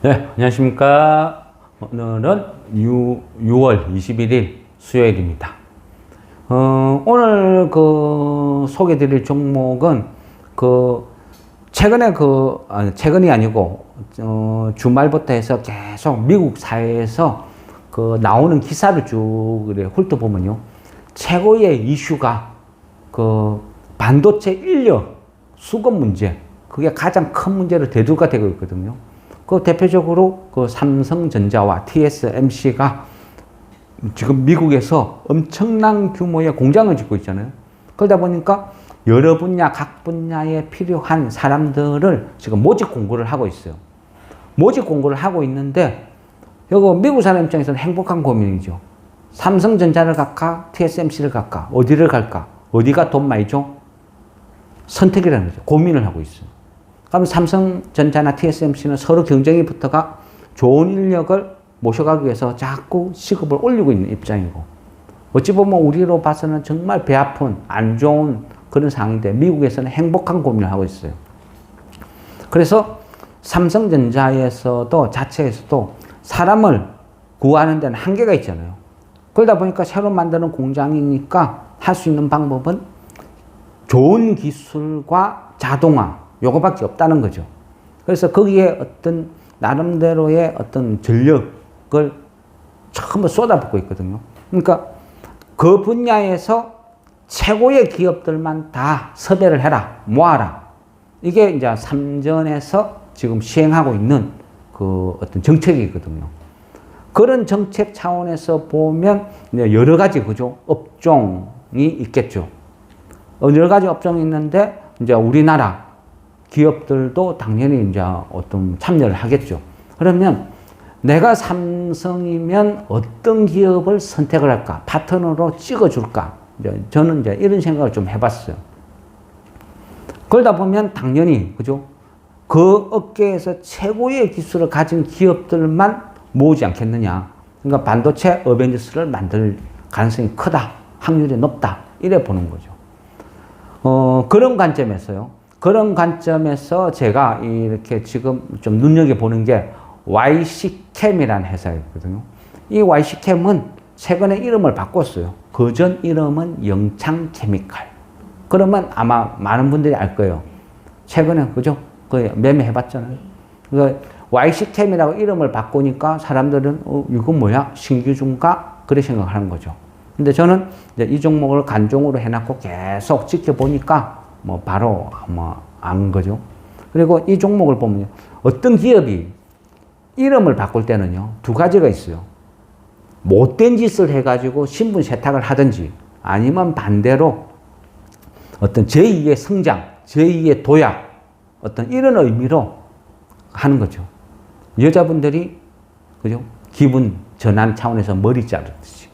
네, 안녕하십니까. 오늘은 6월 21일 수요일입니다. 오늘 소개해 드릴 종목은 최근에 최근이 아니고, 주말부터 해서 계속 미국 사회에서 나오는 기사를 쭉 훑어보면요. 최고의 이슈가 반도체 인력 수급 문제. 그게 가장 큰 문제로 대두가 되고 있거든요. 대표적으로 삼성전자와 TSMC가 지금 미국에서 엄청난 규모의 공장을 짓고 있잖아요. 그러다 보니까 여러 분야, 각 분야에 필요한 사람들을 지금 모집 공고를 하고 있어요. 모집 공고를 하고 있는데, 이거 미국 사람 입장에서는 행복한 고민이죠. 삼성전자를 갈까? TSMC를 갈까? 어디를 갈까? 어디가 돈 많이 줘? 선택이라는 거죠. 고민을 하고 있어요. 그럼 삼성전자나 TSMC는 서로 경쟁이 붙어가 좋은 인력을 모셔가기 위해서 자꾸 시급을 올리고 있는 입장이고, 어찌 보면 우리로 봐서는 정말 배 아픈 안 좋은 그런 상황인데 미국에서는 행복한 고민을 하고 있어요. 그래서 삼성전자에서도 자체에서도 사람을 구하는 데는 한계가 있잖아요. 그러다 보니까 새로 만드는 공장이니까 할 수 있는 방법은 좋은 기술과 자동화 요거밖에 없다는 거죠. 그래서 거기에 어떤 나름대로의 어떤 전력을 전부 쏟아붓고 있거든요. 그러니까 그 분야에서 최고의 기업들만 다 섭외를 해라, 모아라. 이게 이제 삼전에서 지금 시행하고 있는 어떤 정책이거든요. 그런 정책 차원에서 보면 여러 가지 그죠? 업종이 있겠죠. 여러 가지 업종이 있는데 이제 우리나라 기업들도 당연히 이제 어떤 참여를 하겠죠. 그러면 내가 삼성이면 어떤 기업을 선택을 할까? 파트너로 찍어줄까? 저는 이제 이런 생각을 좀 해봤어요. 그러다 보면 당연히, 그죠? 그 업계에서 최고의 기술을 가진 기업들만 모으지 않겠느냐. 그러니까 반도체 어벤져스를 만들 가능성이 크다. 확률이 높다. 이래 보는 거죠. 그런 관점에서요. 그런 관점에서 제가 이렇게 지금 좀 눈여겨보는 게 YC캠이라는 회사였거든요. 이 YC캠은 최근에 이름을 바꿨어요. 그전 이름은 영창케미칼. 그러면 아마 많은 분들이 알 거예요. 최근에, 그죠? 매매해봤잖아요. YC캠이라고 이름을 바꾸니까 사람들은, 이건 뭐야? 신규중가? 그렇게 생각하는 거죠. 근데 저는 이제 이 종목을 간종으로 해놨고 계속 지켜보니까 바로 안 거죠. 그리고 이 종목을 보면요. 어떤 기업이 이름을 바꿀 때는요. 두 가지가 있어요. 못된 짓을 해가지고 신분 세탁을 하든지 아니면 반대로 어떤 제2의 성장, 제2의 도약, 어떤 이런 의미로 하는 거죠. 여자분들이, 그죠? 기분 전환 차원에서 머리 자르듯이.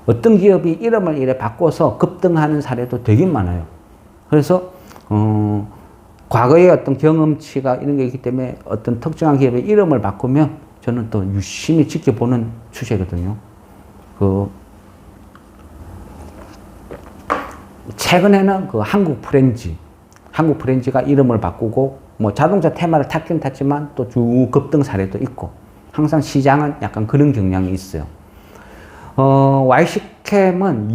어떤 기업이 이름을 이래 바꿔서 급등하는 사례도 되게 많아요. 그래서 과거의 어떤 경험치가 이런 게 있기 때문에 어떤 특정한 기업의 이름을 바꾸면 저는 또 유심히 지켜보는 추세거든요. 최근에는 한국 프렌즈가 이름을 바꾸고 자동차 테마를 탔긴 탔지만 또 쭉 급등 사례도 있고 항상 시장은 약간 그런 경향이 있어요. YC캠은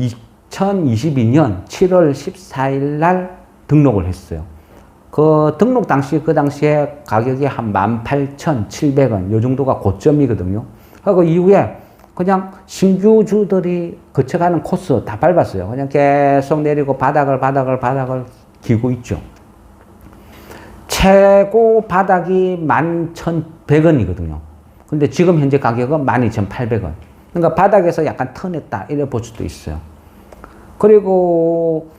2022년 7월 14일 날 등록을 했어요. 그 당시에 가격이 한 18,700원, 요 정도가 고점이거든요. 그 이후에 그냥 신규주들이 거쳐가는 코스 다 밟았어요. 그냥 계속 내리고 바닥을 기고 있죠. 최고 바닥이 11,100원이거든요. 근데 지금 현재 가격은 12,800원. 그러니까 바닥에서 약간 턴했다, 이래 볼 수도 있어요. 그리고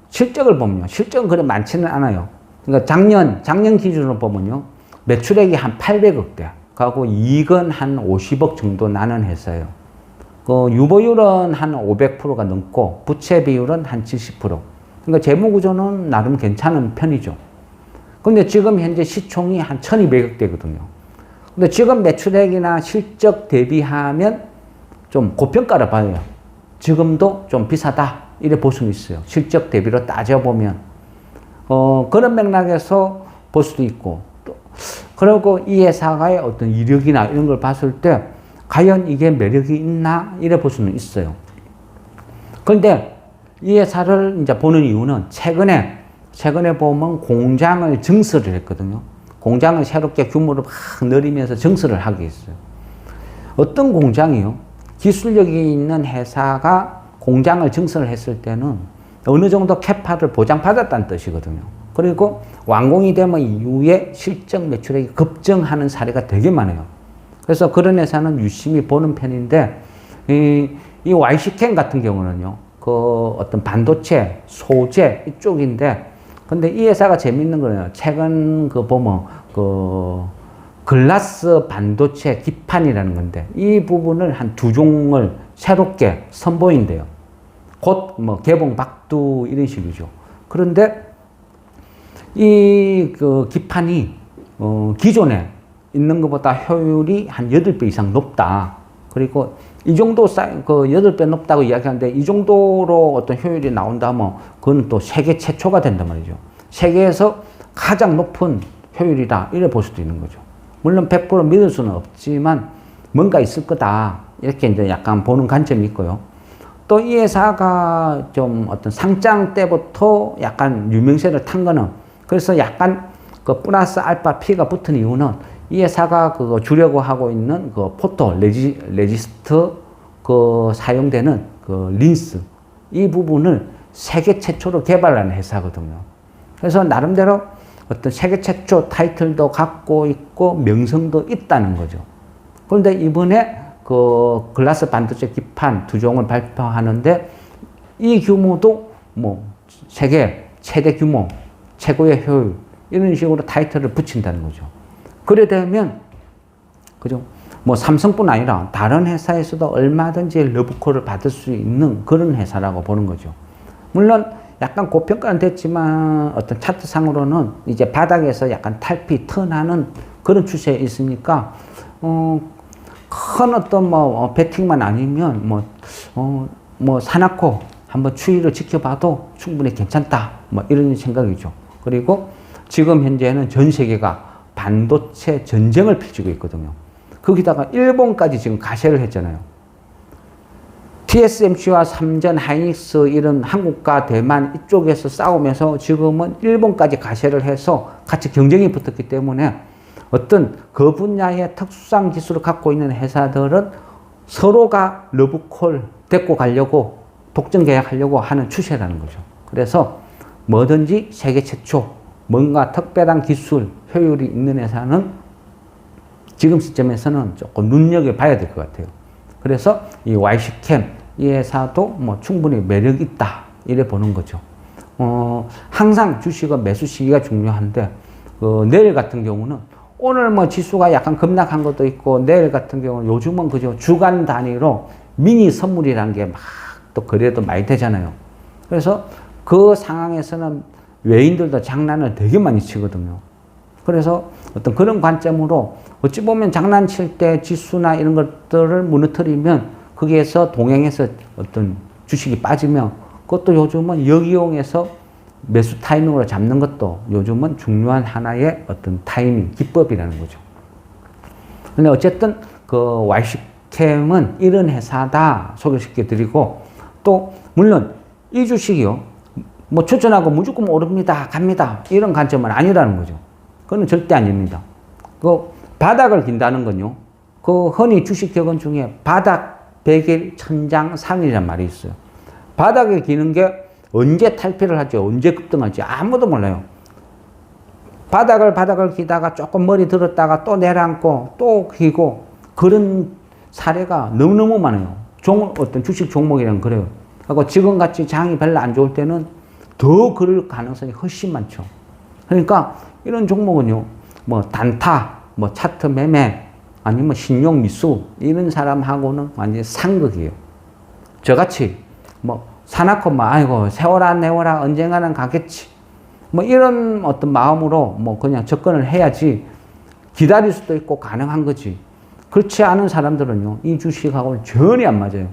실적을 보면요. 실적은 그래 많지는 않아요. 그러니까 작년 기준으로 보면요. 매출액이 한 800억대. 하고 이익은 한 50억 정도 나는 회사예요. 유보율은 한 500%가 넘고 부채 비율은 한 70%. 그러니까 재무 구조는 나름 괜찮은 편이죠. 근데 지금 현재 시총이 한 1200억대거든요. 근데 지금 매출액이나 실적 대비하면 좀 고평가를 봐요. 지금도 좀 비싸다. 이래 볼 수는 있어요. 실적 대비로 따져보면. 그런 맥락에서 볼 수도 있고. 또 그리고 이 회사의 어떤 이력이나 이런 걸 봤을 때 과연 이게 매력이 있나 이래 볼 수는 있어요. 그런데 이 회사를 이제 보는 이유는 최근에 보면 공장을 증설을 했거든요. 공장을 새롭게 규모를 막 늘리면서 증설을 하게 했어요. 어떤 공장이요? 기술력이 있는 회사가 공장을 증설을 했을 때는 어느 정도 캐파를 보장받았다는 뜻이거든요. 그리고 완공이 되면 이후에 실적 매출액이 급증하는 사례가 되게 많아요. 그래서 그런 회사는 유심히 보는 편인데, 이 YC캠 같은 경우는요, 그 어떤 반도체, 소재 이쪽인데, 근데 이 회사가 재밌는 거는 최근 그 보면 그 글라스 반도체 기판이라는 건데, 이 부분을 한 2종을 새롭게 선보인대요. 곧 뭐 개봉 박두 이런 식이죠. 그런데 이 그 기판이 기존에 있는 것보다 효율이 한 8배 이상 높다. 그리고 이 정도 그 8배 높다고 이야기하는데, 이 정도로 어떤 효율이 나온다면 그건 또 세계 최초가 된단 말이죠. 세계에서 가장 높은 효율이다 이래 볼 수도 있는 거죠. 물론 100% 믿을 수는 없지만 뭔가 있을 거다 이렇게 이제 약간 보는 관점이 있고요. 또 이 회사가 좀 어떤 상장 때부터 약간 유명세를 탄 거는, 그래서 약간 그 플러스 알파 P가 붙은 이유는 이 회사가 그거 주려고 하고 있는 그 포토 레지스트 그 사용되는 그 린스 이 부분을 세계 최초로 개발한 회사거든요. 그래서 나름대로 어떤 세계 최초 타이틀도 갖고 있고 명성도 있다는 거죠. 그런데 이번에 그 글라스 반도체 기판 2종을 발표하는데 이 규모도 뭐 세계 최대 규모, 최고의 효율 이런 식으로 타이틀을 붙인다는 거죠. 그래 되면 그죠? 뭐 삼성뿐 아니라 다른 회사에서도 얼마든지 러브콜을 받을 수 있는 그런 회사라고 보는 거죠. 물론 약간 고평가는 됐지만 어떤 차트상으로는 이제 바닥에서 약간 탈피 턴하는 그런 추세에 있으니까 큰 어떤 뭐 베팅만 아니면 뭐 사놓고 한번 추이를 지켜봐도 충분히 괜찮다 뭐 이런 생각이죠. 그리고 지금 현재는 전 세계가 반도체 전쟁을 펼치고 있거든요. 거기다가 일본까지 지금 가세를 했잖아요. TSMC와 삼전, 하이닉스 이런 한국과 대만 이쪽에서 싸우면서 지금은 일본까지 가세를 해서 같이 경쟁이 붙었기 때문에 어떤 그 분야의 특수한 기술을 갖고 있는 회사들은 서로가 러브콜 데리고 가려고 독점 계약하려고 하는 추세라는 거죠. 그래서 뭐든지 세계 최초 뭔가 특별한 기술 효율이 있는 회사는 지금 시점에서는 조금 눈여겨봐야 될 것 같아요. 그래서 이 YC캠 이 회사도 뭐 충분히 매력 있다 이래 보는 거죠. 항상 주식은 매수 시기가 중요한데 내일 같은 경우는 오늘 뭐 지수가 약간 급락한 것도 있고 내일 같은 경우는 요즘은 그저 주간 단위로 미니 선물이라는 게 막 또 거래도 많이 되잖아요. 그래서 그 상황에서는 외인들도 장난을 되게 많이 치거든요. 그래서 어떤 그런 관점으로 어찌 보면 장난칠 때 지수나 이런 것들을 무너뜨리면 거기에서 동행해서 어떤 주식이 빠지면 그것도 요즘은 역이용해서 매수 타이밍으로 잡는 것도 요즘은 중요한 하나의 어떤 타이밍, 기법이라는 거죠. 근데 어쨌든 그 YC캠은 이런 회사다 소개시켜 드리고, 또 물론 이 주식이요 뭐 추천하고 무조건 오릅니다, 갑니다 이런 관점은 아니라는 거죠. 그건 절대 아닙니다. 그 바닥을 긴다는 건요, 그 흔히 주식 격언 중에 바닥 100일 천장 3일이란 말이 있어요. 바닥을 기는 게 언제 탈피를 하죠, 언제 급등하지 아무도 몰라요. 바닥을 기다가 조금 머리 들었다가 또 내려앉고 또 기고 그런 사례가 너무너무 많아요. 어떤 주식 종목이란 그래요. 그리고 지금같이 장이 별로 안 좋을 때는 더 그럴 가능성이 훨씬 많죠. 그러니까 이런 종목은요, 뭐 단타, 뭐 차트 매매, 아니면 신용 미수 이런 사람하고는 완전히 상극이에요. 저같이 뭐 사놓고 뭐 아이고 세워라 내워라 언젠가는 가겠지 뭐 이런 어떤 마음으로 뭐 그냥 접근을 해야지 기다릴 수도 있고 가능한 거지. 그렇지 않은 사람들은요 이 주식하고는 전혀 안 맞아요.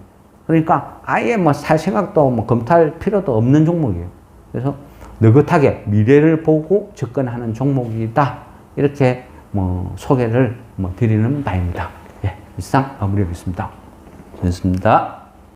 그러니까 아예 뭐 살 생각도 뭐 검토할 필요도 없는 종목이에요. 그래서 느긋하게 미래를 보고 접근하는 종목이다 이렇게 소개를 드리는 바입니다. 예, 이상 마무리하겠습니다. 좋습니다.